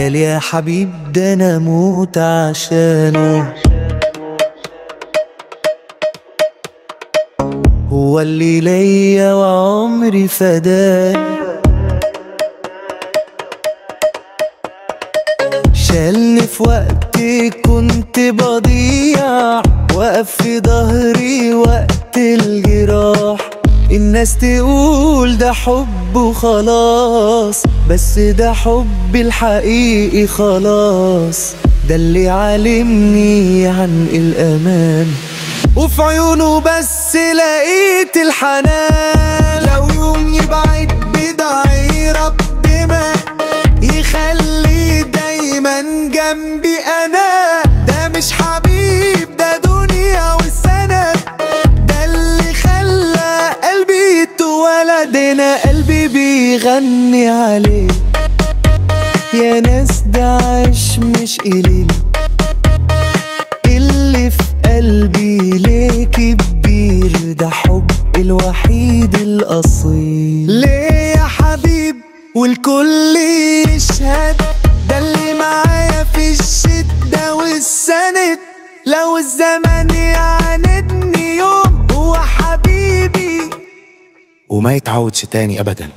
قال يا حبيب ده انا اموت عشانه. هو اللي ليا وعمري فداه، شالني في وقت كنت بضيع، وقف في ظهري وقت الجراح. الناس تقول ده حب وخلاص، بس ده حب الحقيقي خلاص. ده اللي علمني عن الأمان، وفي عيونه بس لقيت الحنان. لو يوم يبعد بدعي ربنا يخلي دايما جنبي أنا. ده مش حبيب ده دنيا والسند، ده اللي خلى قلبي يتولد هنا. قلبي بيغني عليه يا ناس، ده عاش مش قليل. اللي في قلبي ليه كبير، ده حب الوحيد الأصيل. ليه يا حبيب والكل يشهد، ده اللي معايا في الشدة والسند. لو الزمن يعاندني يوم هو حبيبي، وما يتعودش تاني أبدا.